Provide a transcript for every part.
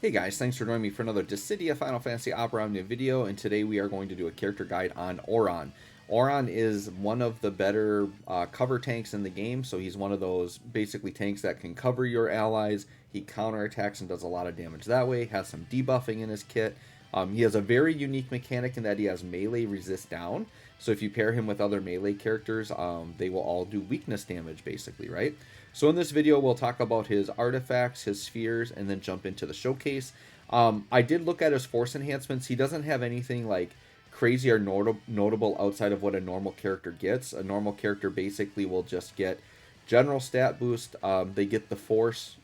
Hey guys, thanks for joining me for another Dissidia Final Fantasy Auron video, and today we are going to do a character guide on Auron. Auron is one of the better cover tanks in the game, so he's one of those basically tanks that can cover your allies. He counterattacks and does a lot of damage that way, has some debuffing in his kit. He has a very unique mechanic in that he has melee resist down, so if you pair him with other melee characters, they will all do weakness damage basically, right? So in this video, we'll talk about his artifacts, his spheres, and then jump into the showcase. I did look at his force enhancements. He doesn't have anything like crazy or notable outside of what a normal character gets. A normal character basically will just get general stat boost. They get the force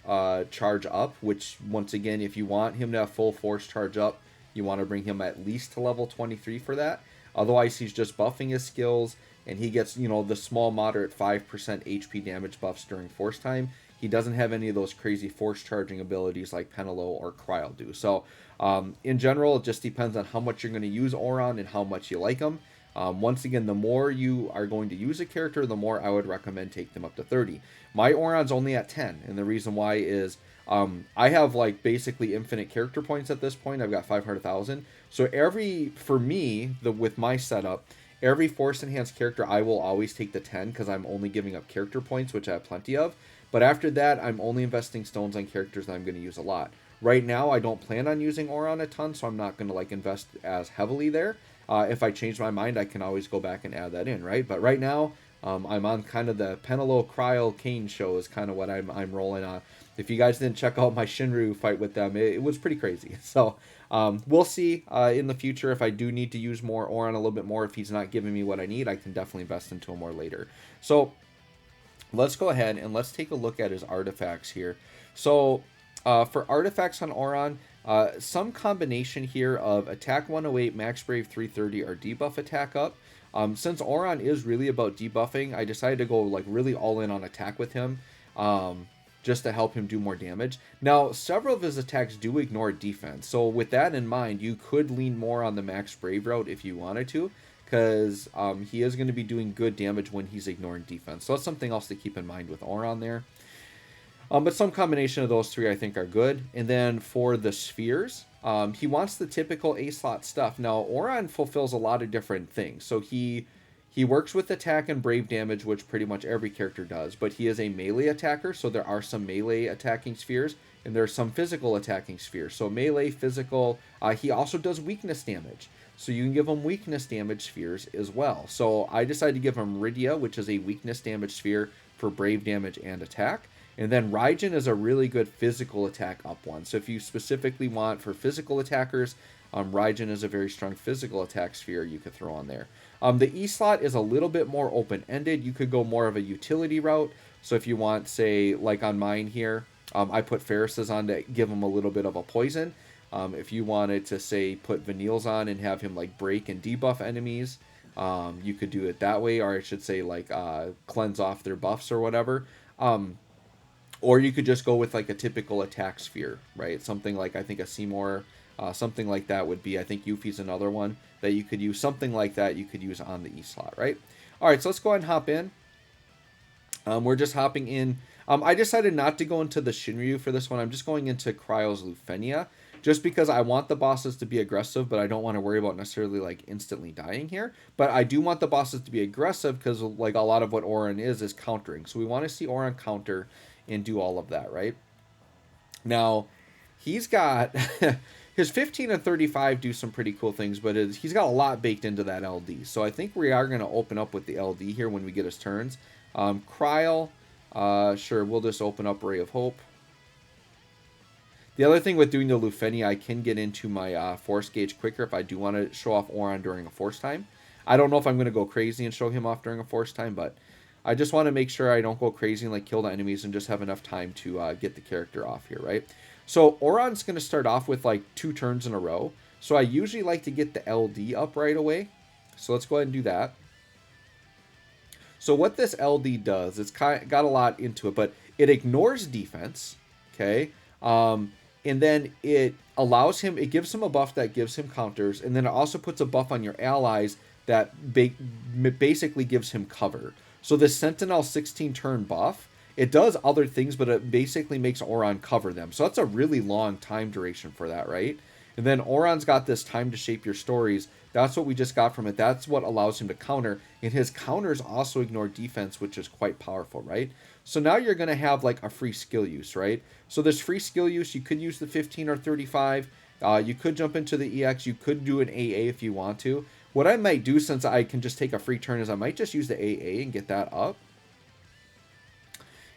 charge up, which once again, if you want him to have full force charge up, you want to bring him at least to level 23 for that. Otherwise, he's just buffing his skills, and he gets, you know, the small, moderate 5% HP damage buffs during force time. He doesn't have any of those crazy force charging abilities like Penelo or Cryo do. So, in general, it just depends on how much you're going to use Auron and how much you like him. Once again, the more you are going to use a character, the more I would recommend take them up to 30. My Auron's only at 10, and the reason why is I have like basically infinite character points at this point. I've got 500,000. So for me, with my setup, every force enhanced character I will always take the 10 because I'm only giving up character points, which I have plenty of. But after that, I'm only investing stones on characters that I'm going to use a lot. Right now, I don't plan on using Auron a ton, so I'm not going to like invest as heavily there. If I change my mind, I can always go back and add that in, right? But right now, I'm on kind of the Penelo Cryo Kane show is kind of what I'm rolling on. If you guys didn't check out my Shinryu fight with them, it was pretty crazy. So we'll see in the future if I do need to use more Auron a little bit more. If he's not giving me what I need, I can definitely invest into him more later. So let's go ahead and let's take a look at his artifacts here. So for artifacts on Auron, some combination here of attack 108, max brave 330, or debuff attack up. Since Auron is really about debuffing, I decided to go like really all in on attack with him. Just to help him do more damage. Now, several of his attacks do ignore defense, so with that in mind, you could lean more on the max brave route if you wanted to, because he is going to be doing good damage when he's ignoring defense. So that's something else to keep in mind with Auron there. But some combination of those three I think are good. And then for the spheres, he wants the typical A-slot stuff. Now, Auron fulfills a lot of different things. So he works with attack and brave damage, which pretty much every character does, but he is a melee attacker, so there are some melee attacking spheres, and there are some physical attacking spheres. So melee, physical, he also does weakness damage. So you can give him weakness damage spheres as well. So I decided to give him Rydia, which is a weakness damage sphere for brave damage and attack. And then Raijin is a really good physical attack up one. So if you specifically want for physical attackers, Raijin is a very strong physical attack sphere you could throw on there. The E slot is a little bit more open-ended. You could go more of a utility route. So if you want, say, like on mine here, I put Ferris's on to give him a little bit of a poison. If you wanted to, say, put Vanille's on and have him like break and debuff enemies, you could do it that way. Or I should say like cleanse off their buffs or whatever. Or you could just go with like a typical attack sphere, right? Something like, I think, a Seymour, something like that would be, I think Yuffie's another one that you could use. Something like that you could use on the E slot, right? All right, so let's go ahead and hop in. We're just hopping in. I decided not to go into the Shinryu for this one. I'm just going into Cryo's Lufenia, just because I want the bosses to be aggressive, but I don't want to worry about necessarily like instantly dying here. But I do want the bosses to be aggressive because like a lot of what Auron is countering. So we want to see Auron counter and do all of that, right? Now, he's got his 15 and 35 do some pretty cool things, but he's got a lot baked into that LD. So I think we are going to open up with the LD here when we get his turns. Cryo, sure, we'll just open up Ray of Hope. The other thing with doing the Lufenia, I can get into my force gauge quicker if I do want to show off Auron during a force time. I don't know if I'm going to go crazy and show him off during a force time, but I just want to make sure I don't go crazy and like kill the enemies and just have enough time to get the character off here, right? So Auron's going to start off with like 2 turns in a row. So I usually like to get the LD up right away. So let's go ahead and do that. So what this LD does, it's got a lot into it, but it ignores defense, okay? And then it allows him, it gives him a buff that gives him counters, and then it also puts a buff on your allies that basically gives him cover. So the Sentinel 16 turn buff It does other things, but it basically makes Auron cover them. So that's a really long time duration for that, right? And then Auron's got this time to shape your stories. That's what we just got from it. That's what allows him to counter. And his counters also ignore defense, which is quite powerful, right? So now you're going to have like a free skill use, right? So this free skill use, you could use the 15 or 35. You could jump into the EX. You could do an AA if you want to. What I might do, since I can just take a free turn, is I might just use the AA and get that up.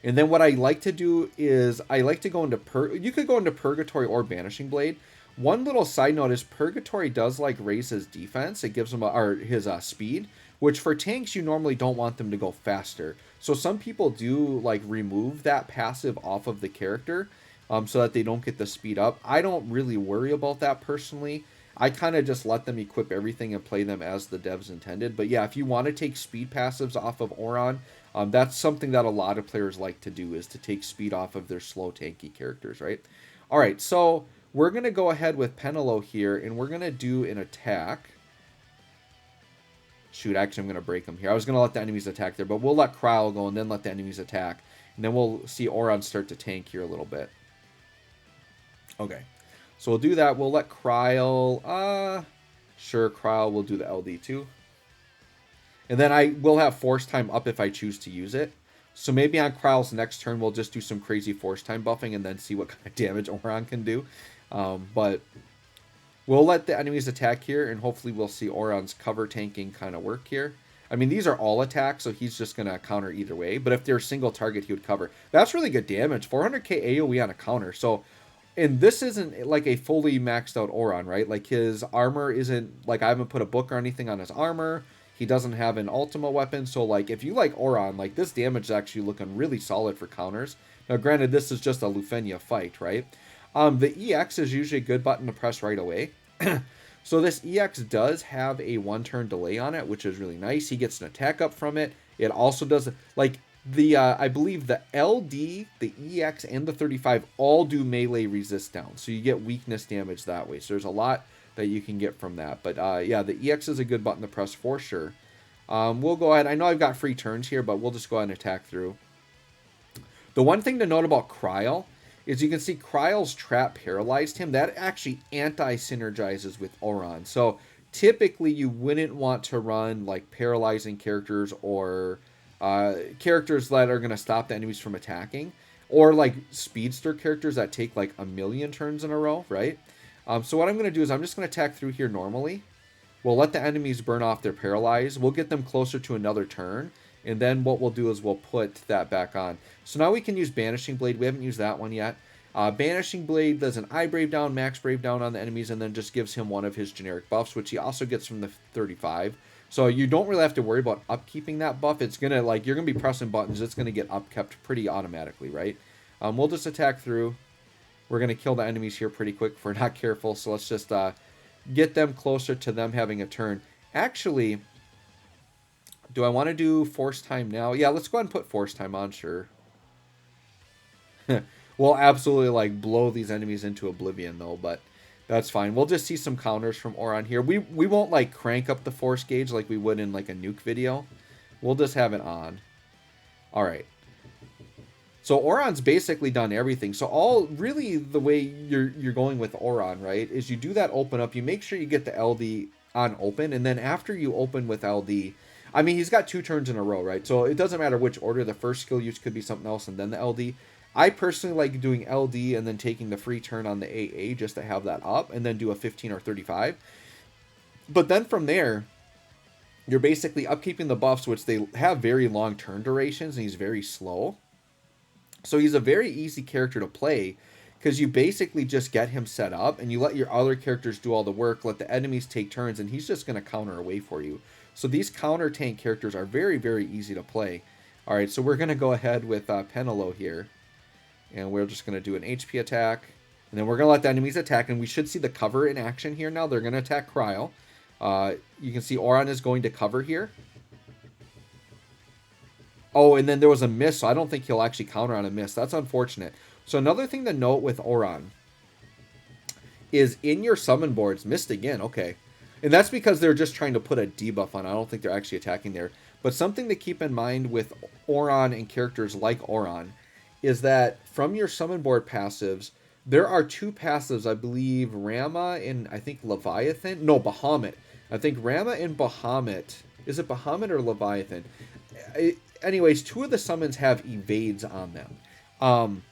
And then what I like to do is I like to go into you could go into Purgatory or Banishing Blade. One little side note is Purgatory does like raise his defense. It gives him his speed, which for tanks you normally don't want them to go faster. So some people do like remove that passive off of the character, so that they don't get the speed up. I don't really worry about that personally. I kind of just let them equip everything and play them as the devs intended. But yeah, if you want to take speed passives off of Auron, that's something that a lot of players like to do, is to take speed off of their slow tanky characters, right? All right, so we're going to go ahead with Penelo here, and we're going to do an attack. Shoot, actually, I'm going to break him here. I was going to let the enemies attack there, but we'll let Cryle go and then let the enemies attack. And then we'll see Auron start to tank here a little bit. Okay. So we'll do that. We'll let Cryle... sure, Cryle will do the LD too. And then I will have Force Time up if I choose to use it. So maybe on Cryle's next turn, we'll just do some crazy Force Time buffing and then see what kind of damage Auron can do. But we'll let the enemies attack here, and hopefully we'll see Auron's cover tanking kind of work here. I mean, these are all attacks, so he's just going to counter either way. But if they're single target, he would cover. That's really good damage. 400k AoE on a counter. So... And this isn't like a fully maxed out Auron, right? Like his armor isn't, like I haven't put a book or anything on his armor. He doesn't have an Ultima weapon. So like if you like Auron, like this damage is actually looking really solid for counters. Now granted, this is just a Lufenia fight, right? The EX is usually a good button to press right away. So this EX does have a 1-turn delay on it, which is really nice. He gets an attack up from it. It also does, like... I believe the LD, the EX, and the 35 all do melee resist down. So you get weakness damage that way. So there's a lot that you can get from that. But yeah, the EX is a good button to press for sure. We'll go ahead. I know I've got free turns here, but we'll just go ahead and attack through. The one thing to note about Cryle is you can see Cryle's trap paralyzed him. That actually anti-synergizes with Auron. So typically you wouldn't want to run like paralyzing characters or... characters that are going to stop the enemies from attacking, or like speedster characters that take like a million turns in a row, right? So what I'm going to do is I'm just going to attack through here normally. We'll let the enemies burn off their paralyze. We'll get them closer to another turn, and then what we'll do is we'll put that back on. So now we can use Banishing Blade. We haven't used that one yet. Banishing Blade does an Eye Brave down, Max Brave down on the enemies, and then just gives him one of his generic buffs, which he also gets from the 35. So you don't really have to worry about upkeeping that buff. It's going to, like, you're going to be pressing buttons. It's going to get upkept pretty automatically, right? We'll just attack through. We're going to kill the enemies here pretty quick if we're not careful. So let's just get them closer to them having a turn. Actually, do I want to do Force Time now? Yeah, let's go ahead and put Force Time on, sure. We'll absolutely, like, blow these enemies into oblivion, though, but... That's fine. We'll just see some counters from Auron here. We won't, like, crank up the force gauge like we would in, like, a nuke video. We'll just have it on. Alright. So Auron's basically done everything. So really, the way you're going with Auron, right, is you do that open up. You make sure you get the LD on open. And then after you open with LD... I mean, he's got 2 turns in a row, right? So it doesn't matter which order. The first skill use could be something else and then the LD. I personally like doing LD and then taking the free turn on the AA just to have that up and then do a 15 or 35. But then from there, you're basically upkeeping the buffs, which they have very long turn durations, and he's very slow. So he's a very easy character to play because you basically just get him set up and you let your other characters do all the work, let the enemies take turns, and he's just going to counter away for you. So these counter tank characters are very, very easy to play. All right, so we're going to go ahead with Penelo here. And we're just going to do an HP attack. And then we're going to let the enemies attack. And we should see the cover in action here now. They're going to attack Cryle. You can see Auron is going to cover here. Oh, and then there was a miss. So I don't think he'll actually counter on a miss. That's unfortunate. So another thing to note with Auron is in your summon boards. Missed again. Okay. And that's because they're just trying to put a debuff on. I don't think they're actually attacking there. But something to keep in mind with Auron and characters like Auron is that from your summon board passives, there are two passives, I believe, Rama and I think Leviathan. No, Bahamut. I think Rama and Bahamut. Is it Bahamut or Leviathan? Anyways, two of the summons have evades on them.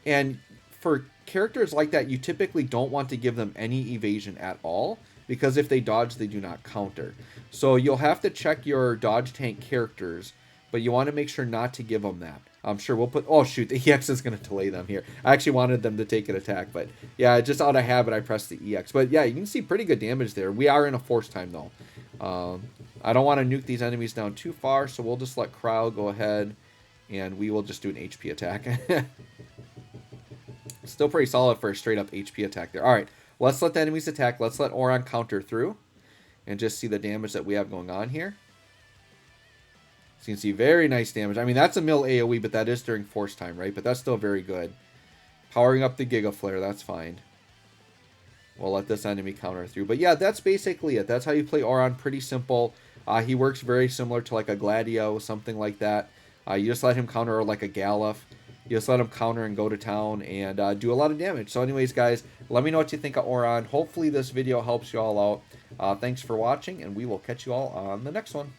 And for characters like that, you typically don't want to give them any evasion at all, because if they dodge, they do not counter. So you'll have to check your dodge tank characters, but you want to make sure not to give them that. I'm sure we'll put... Oh, shoot, the EX is going to delay them here. I actually wanted them to take an attack, but yeah, just out of habit, I pressed the EX. But yeah, you can see pretty good damage there. We are in a force time, though. I don't want to nuke these enemies down too far, so we'll just let Crow go ahead, and we will just do an HP attack. Still pretty solid for a straight-up HP attack there. All right, let's let the enemies attack. Let's let Auron counter through and just see the damage that we have going on here. So you can see very nice damage. I mean, that's a mill AoE, but that is during force time, right? But that's still very good. Powering up the Giga Flare, that's fine. We'll let this enemy counter through. But yeah, that's basically it. That's how you play Auron. Pretty simple. He works very similar to like a Gladio, something like that. You just let him counter, or like a Galuf. You just let him counter and go to town and do a lot of damage. So anyways, guys, let me know what you think of Auron. Hopefully this video helps you all out. Thanks for watching, and we will catch you all on the next one.